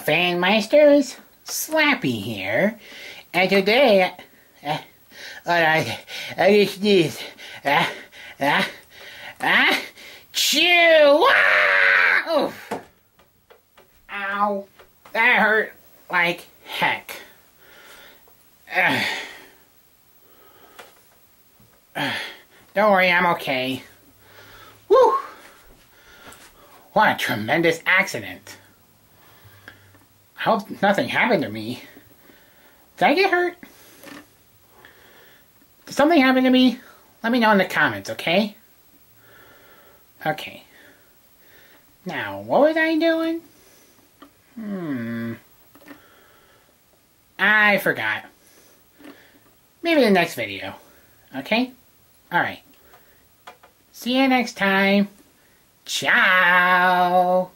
Fanmeisters, Slappy here, and today, I just sneeze, chew, oof. Ow, that hurt like heck. Don't worry, I'm okay. Woo! What a tremendous accident. I hope nothing happened to me. Did I get hurt? Did something happen to me? Let me know in the comments, okay? Okay. Now, what was I doing? I forgot. Maybe the next video. Okay? Alright. See you next time. Ciao!